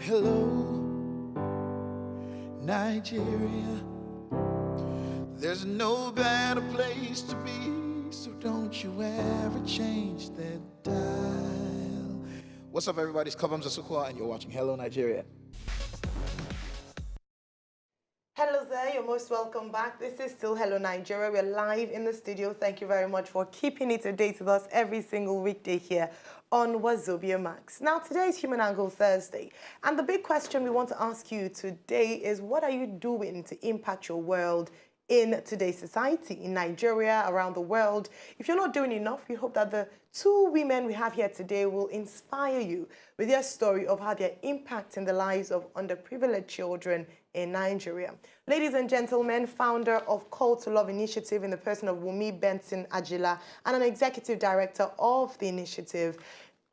Hello, Nigeria. There's no better place to be, so don't you ever change that dial. What's up, everybody? It's Kabam Zasukwa, and you're watching Hello, Nigeria. Hello there, you're most welcome back. This is still Hello Nigeria. We're live in the studio. Thank you very much for keeping it to date with us every single weekday here on Wazobia Max. Now, today is Human Angle Thursday, and the big question we want to ask you today is, what are you doing to impact your world in today's society, in Nigeria, around the world? If you're not doing enough, we hope that the two women we have here today will inspire you with their story of how they're impacting the lives of underprivileged children in Nigeria. Ladies and gentlemen, founder of CALL2LUV initiative in the person of Omowunmi, Benson, Ajila, and an executive director of the initiative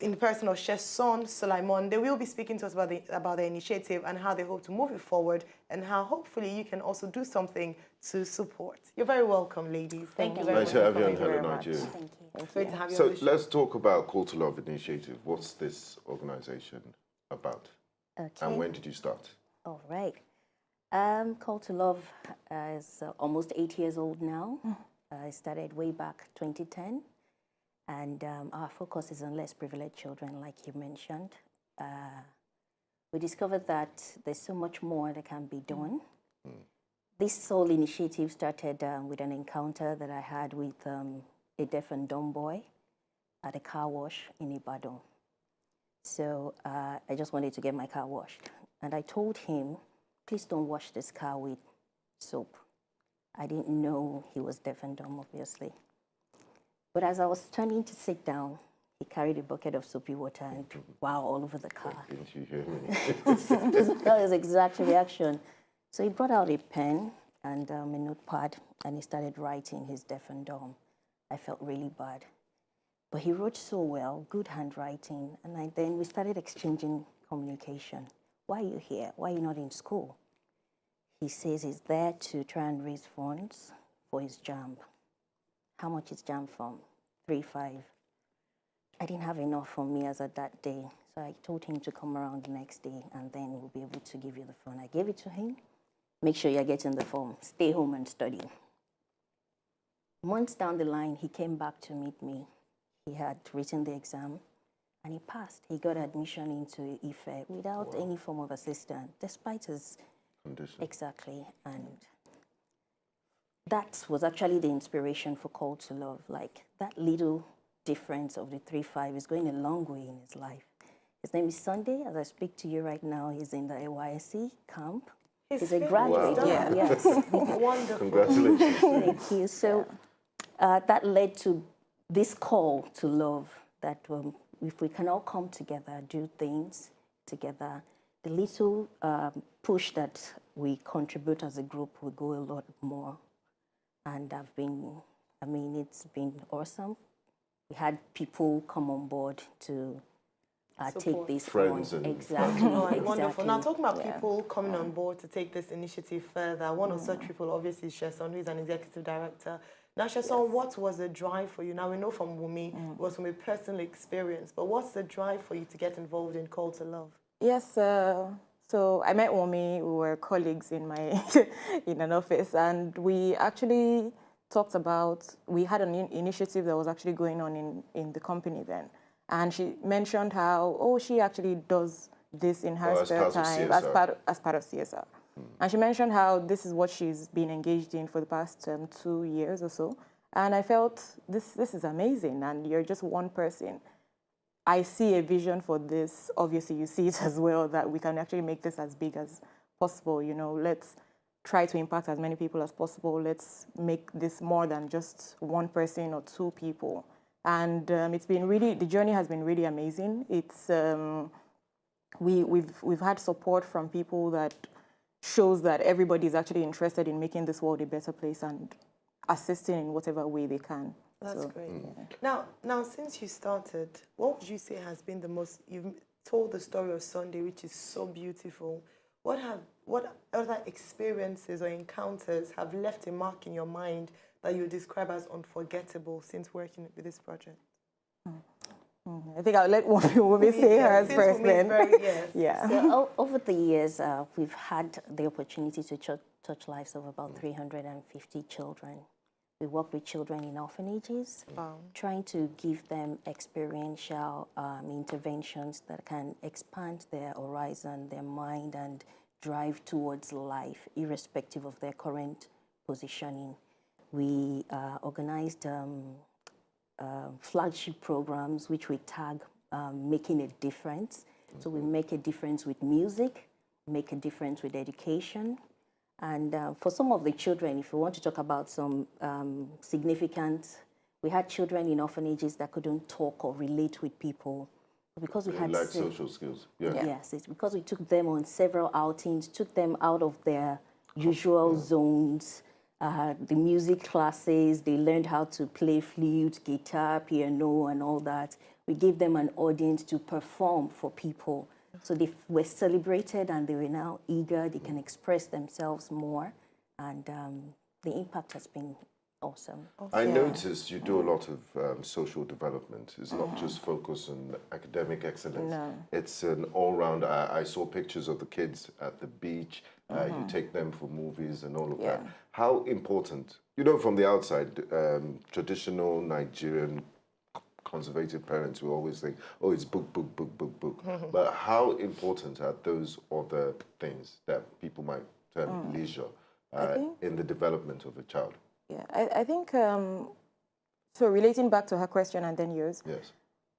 in the person of Sesan, Sulaiman. They will be speaking to us about the initiative and how they hope to move it forward, and how hopefully you can also do something to support. You're very welcome, ladies. Thank you very much. Nice to have you on Hello Nigeria. Thank you. Great to have you So on the show. let's talk about CALL2LUV initiative. What's this organization about? Okay. And when did you start? All right. CALL2LUV is almost 8 years old now. I started way back 2010. And our focus is on less privileged children, like you mentioned. We discovered that there's so much more that can be done. This whole initiative started with an encounter that I had with a deaf and dumb boy at a car wash in Ibadan. So I just wanted to get my car washed. And I told him, please don't wash this car with soap. I didn't know he was deaf and dumb, obviously. But as I was turning to sit down, he carried a bucket of soapy water and wow, all over the car. Didn't you hear me? That was exact reaction. So he brought out a pen and a notepad, and he started writing his deaf and dumb. I felt really bad. But he wrote so well, good handwriting, and then we started exchanging communication. Why are you here? Why are you not in school? He says he's there to try and raise funds for his JAMB. How much is JAMB from? 3-5. I didn't have enough for me as at that day, so I told him to come around the next day and then we'll be able to give you the phone. I gave it to him. Make sure you're getting the form. Stay home and study. Months down the line, he came back to meet me. He had written the exam and he passed. He got admission into IFE without any form of assistance, despite his condition. Exactly. And that was actually the inspiration for CALL2LUV. Like, that little difference of the 3-5 is going a long way in his life. His name is Sunday. As I speak to you right now, he's in the AYSC camp. He's a graduate. Wow. Yeah. Yes. Wonderful. Congratulations. Thank you. So that led to this CALL2LUV, that if we can all come together, do things together, the little push that we contribute as a group will go a lot more. And it's been awesome. We had people come on board to take this friends on. and Exactly. Oh, exactly. wonderful. Now, talking about people coming on board to take this initiative further, one of such people obviously is Sesan, who is an executive director. Now, Sesan, what was the drive for you? Now, we know from Wumi, it was from a personal experience, but what's the drive for you to get involved in CALL2LUV? Yes, so I met Wumi. We were colleagues in in an office, and we actually talked about, we had an initiative that was actually going on in the company then. And she mentioned how, she actually does this in her spare time as part of CSR. And she mentioned how this is what she's been engaged in for the past 2 years or so. And I felt, this is amazing, and you're just one person. I see a vision for this. Obviously, you see it as well, that we can actually make this as big as possible. You know, let's try to impact as many people as possible. Let's make this more than just one person or 2 people. And it's been really, the journey has been really amazing. It's we've had support from people that shows that everybody is actually interested in making this world a better place and assisting in whatever way they can. That's great. Yeah. Now, since you started, what would you say has been the most, you've told the story of Sunday, which is so beautiful. What other experiences or encounters have left a mark in your mind that you describe as unforgettable since working with this project? I think I'll let Omowunmi say hers Since first Wunmi is then. very- yes. Yeah. So over the years, we've had the opportunity to touch lives of about 350 children. We work with children in orphanages, trying to give them experiential interventions that can expand their horizon, their mind, and drive towards life, irrespective of their current positioning. We organized flagship programs, which we tag Making a Difference. So we make a difference with music, make a difference with education. And for some of the children, if we want to talk about some significant, we had children in orphanages that couldn't talk or relate with people. Because we had like social skills. Yeah. Yes, it's because we took them on several outings, took them out of their usual zones, the music classes, they learned how to play flute, guitar, piano, and all that. We gave them an audience to perform for people. So they were celebrated and they were now eager, they can express themselves more. And the impact has been awesome. I noticed you do a lot of social development. It's not just focused on academic excellence. No. It's an all-round. I saw pictures of the kids at the beach. You take them for movies and all of that. How important, from the outside, traditional Nigerian conservative parents will always think, oh, it's book, book, book, book, book. But how important are those other things that people might term leisure in the development of a child? Yeah, I think, so relating back to her question and then yours, Yes.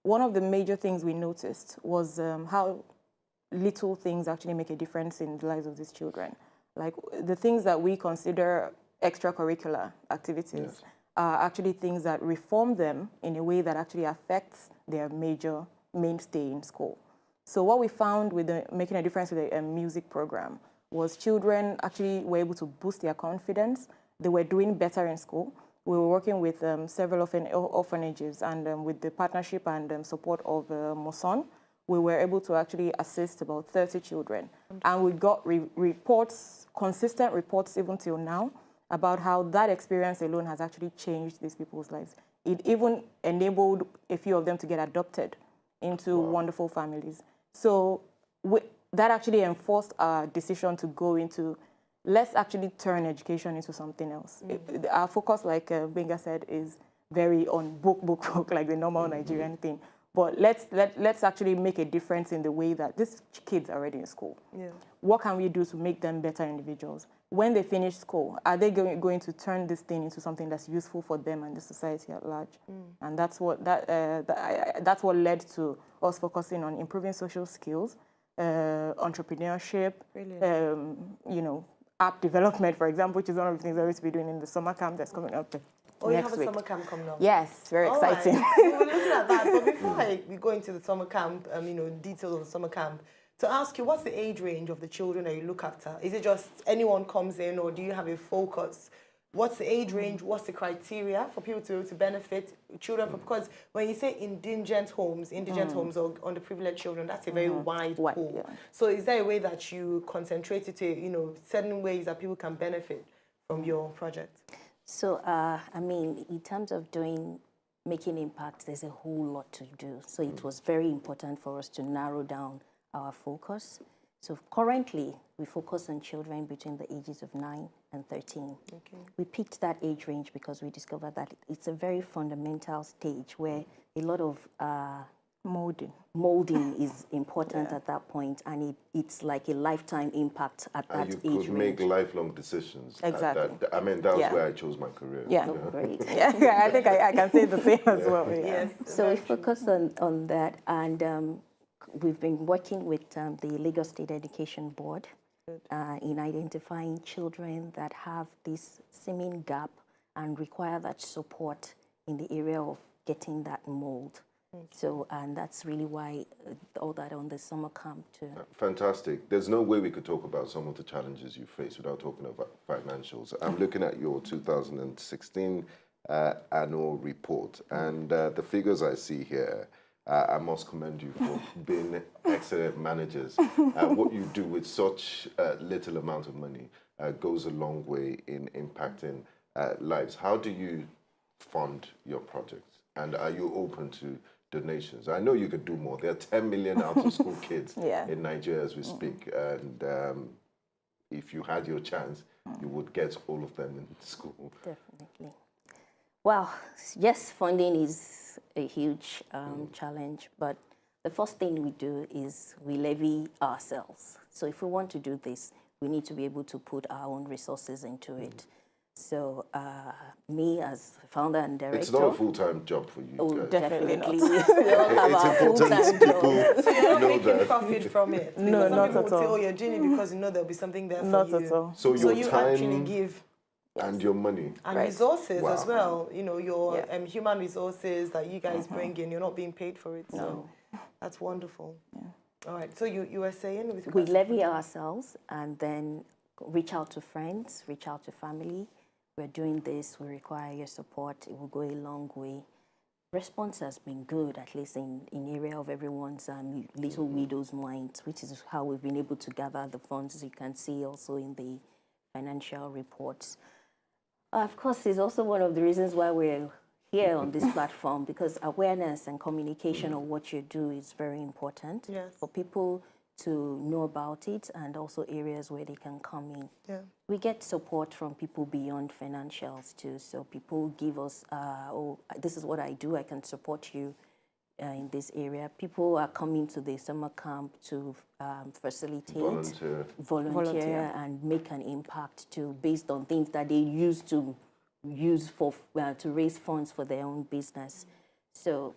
one of the major things we noticed was how little things actually make a difference in the lives of these children. Like the things that we consider extracurricular activities are actually things that reform them in a way that actually affects their major mainstay in school. So what we found with making a difference with the music program was children actually were able to boost their confidence. They were doing better in school. We were working with several orphanages, and with the partnership and support of Moson, we were able to actually assist about 30 children. And we got reports, consistent reports even till now, about how that experience alone has actually changed these people's lives. It even enabled a few of them to get adopted into wonderful families. So that actually enforced our decision to go into, let's actually turn education into something else. Our focus, like Benga said, is very on book, like the normal Nigerian thing. But let's actually make a difference in the way that these kids are already in school. Yeah. What can we do to make them better individuals? When they finish school, are they going to turn this thing into something that's useful for them and the society at large? And that's what that's what led to us focusing on improving social skills, entrepreneurship, app development, for example, which is one of the things we're going to be doing in the summer camp that's coming up. Oh, you have a summer camp coming up? Yes, very exciting. Right. We were looking at that, but before we go into the summer camp, details of the summer camp, to ask you, what's the age range of the children that you look after? Is it just anyone comes in, or do you have a focus? What's the age range? What's the criteria for people to benefit children from? Because when you say indigent homes or underprivileged children, that's a very wide pool. Yeah. So is there a way that you concentrate it to, certain ways that people can benefit from your project? So, in terms of making impact, there's a whole lot to do. So it was very important for us to narrow down our focus. So currently, we focus on children between the ages of 9 and 13. Okay. We picked that age range because we discovered that it's a very fundamental stage where a lot of molding is important at that point, and it's like a lifetime impact at that age range. You could make lifelong decisions. Exactly. That was where I chose my career. Yeah. Oh, great. Yeah, I think I can say the same as well. Yeah. Yes. So we focused on that, and we've been working with the Lagos State Education Board in identifying children that have this seeming gap and require that support in the area of getting that mold. So, and that's really why all that on the summer camp too. Fantastic. There's no way we could talk about some of the challenges you face without talking about financials. I'm looking at your 2016 annual report, and the figures I see here, I must commend you for being excellent managers. What you do with such little amount of money goes a long way in impacting lives. How do you fund your projects? And are you open to donations. I know you could do more. There are 10 million out-of-school kids Yeah. in Nigeria as we speak, and if you had your chance, you would get all of them in school. Definitely. Well, yes, funding is a huge challenge, but the first thing we do is we levy ourselves. So if we want to do this, we need to be able to put our own resources into it. So me as founder and director... It's not a full-time job for you guys. Definitely not. We all have It's our important full-time people jobs. So you're not know making that. profit from it? No, Because some not people at would say, all. oh, you're doing it because you know there'll be something there for Not you. at all. So So your you time actually give... and your money. And Right. resources Wow. as well, you know, your Yeah. human resources that you guys bring in, you're not being paid for it. So that's wonderful. All right, so you were saying? With We regards to- levy ourselves and then reach out to friends, reach out to family. We're doing this, we require your support, it will go a long way. Response has been good, at least in area of everyone's little widow's minds, which is how we've been able to gather the funds, as you can see also in the financial reports. Of course, it's also one of the reasons why we're here on this platform, because awareness and communication of what you do is very important for people to know about it, and also areas where they can come in. Yeah. We get support from people beyond financials too. So people give us, oh, this is what I do, I can support you in this area. People are coming to the summer camp to facilitate, volunteer and make an impact too, based on things that they used to use for to raise funds for their own business. So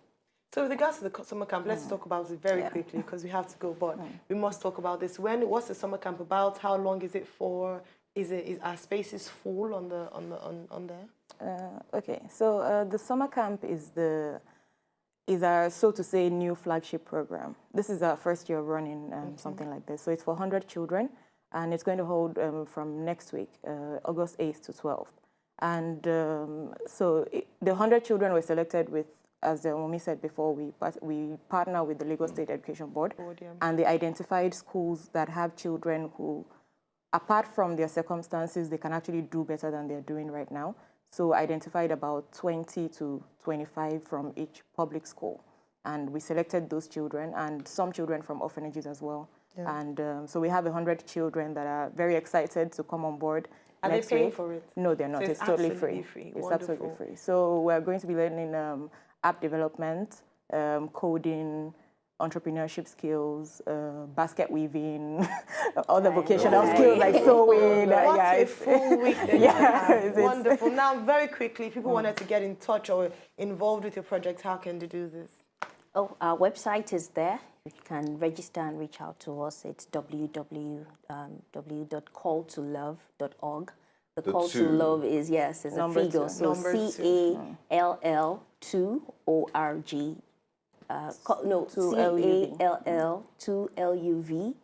with regards to the summer camp, let's talk about it very quickly because we have to go. But we must talk about this. What's the summer camp about? How long is it for? Is our spaces full on there? Okay, so the summer camp is our, so to say, new flagship program. This is our first year running something like this. So it's for 100 children, and it's going to hold from next week, August 8th to 12th. And the 100 children were selected with, as Omowunmi said before, we partner with the Lagos State Education Board, and they identified schools that have children who, apart from their circumstances, they can actually do better than they're doing right now. So identified about 20 to 25 from each public school. And we selected those children, and some children from orphanages as well. Yeah. And so we have 100 children that are very excited to come on board. Are they paying for it? No, they're not. So it's totally free. It's absolutely free. So we're going to be learning app development, coding, entrepreneurship skills, basket weaving, other vocational skills like sewing. What a full week then you have. Wonderful. Now, very quickly, if people wanted to get in touch or involved with your project, how can they do this? Oh, our website is there. You can register and reach out to us. It's www.call2love.org. The call to love is, yes, is a figure. So CALL2ORG. CALL2LUV.org.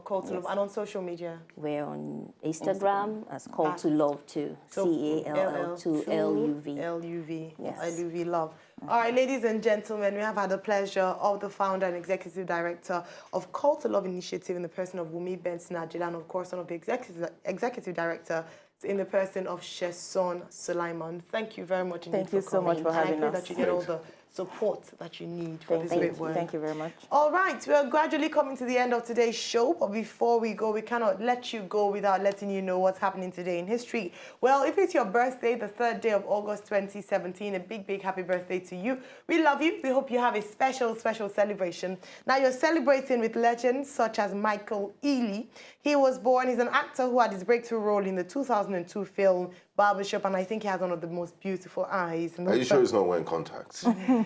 Call to love. And on social media? We're on Instagram as Call to Love too. CALL2LUV. LUV. Yes. LUV Love. All right, ladies and gentlemen, we have had the pleasure of the founder and executive director of Call to Love Initiative in the person of Wunmi Benson Ajila, and of course one of the executive director in the person of Sesan Sulaiman. Thank you very much indeed. Thank you so much for having us. I pray that you get all the support that you need for this great work. Thank you very much. All right, we are gradually coming to the end of today's show, but before we go, we cannot let you go without letting you know what's happening today in history. Well, if it's your birthday, the 3rd day of August 2017, a big happy birthday to you. We love you. We hope you have a special celebration. Now, you're celebrating with legends such as Michael Ealy. He was born, he's an actor who had his breakthrough role in the 2002 film Barbershop, and I think he has one of the most beautiful eyes. Are you sure he's not wearing contacts?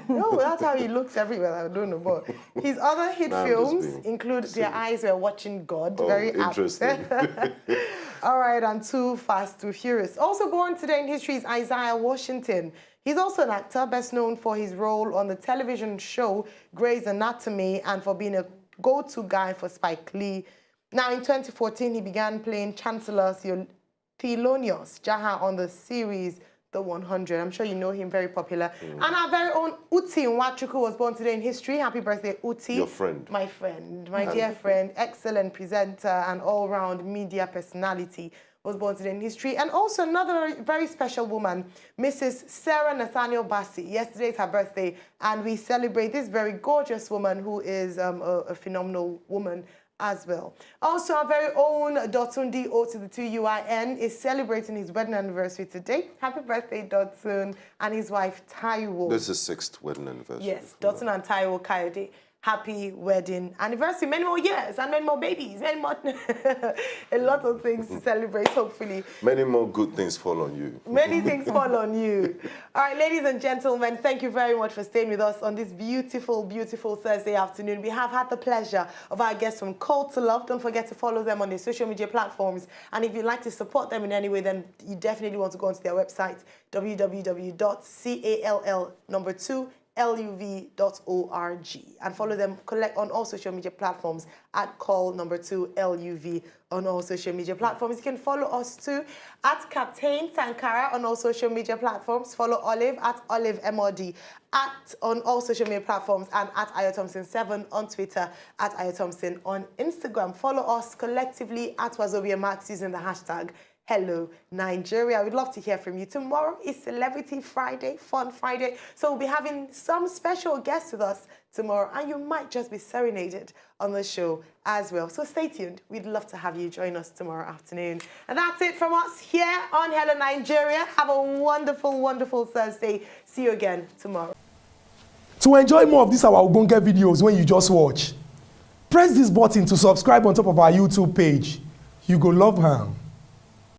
No, that's how he looks everywhere. I don't know, but his other hit films include Their Eyes Were Watching God. Very interesting. All right, and Too Fast, Too Furious. Also born today in history is Isaiah Washington. He's also an actor, best known for his role on the television show Grey's Anatomy and for being a go-to guy for Spike Lee. Now, in 2014, he began playing Chancellor Thelonious Jaha on the series The 100. I'm sure you know him, very popular. And our very own Uti Nwachukwu was born today in history. Happy birthday, Uti. Your friend. My friend, my dear friend, excellent presenter and all-round media personality. was born today in history. And also another very special woman, Mrs. Sarah Nathaniel Bassi. Yesterday is her birthday, and we celebrate this very gorgeous woman who is a phenomenal woman as well. Also, our very own Dotundi O to the 2 UIN is celebrating his wedding anniversary today. Happy birthday, Dotun, and his wife, Taiwo. This is 6th wedding anniversary. Yes, Dotun and Taiwo Kayode. Happy wedding anniversary. Many more years and many more babies. Many more, a lot of things to celebrate, hopefully. Many more good things fall on you. Many things fall on you. All right, ladies and gentlemen, thank you very much for staying with us on this beautiful, beautiful Thursday afternoon. We have had the pleasure of our guests from CALL2LUV. Don't forget to follow them on their social media platforms. And if you'd like to support them in any way, then you definitely want to go onto their website, www.CALL2LUV.org, and follow them on all social media platforms at CALL2LUV on all social media platforms. You can follow us too at Captain Sankara on all social media platforms. Follow Olive at Olive MOD on all social media platforms, and at Ayothompson7 on Twitter, at Ayothompson on Instagram. Follow us collectively at Wazobia Max using the hashtag Hello Nigeria. We'd love to hear from you. Tomorrow is Celebrity Friday, Fun Friday. So we'll be having some special guests with us tomorrow, and you might just be serenaded on the show as well. So stay tuned. We'd love to have you join us tomorrow afternoon. And that's it from us here on Hello Nigeria. Have a wonderful, wonderful Thursday. See you again tomorrow. To enjoy more of these our Ogbonge videos when you just watch, press this button to subscribe on top of our YouTube page. You go love her.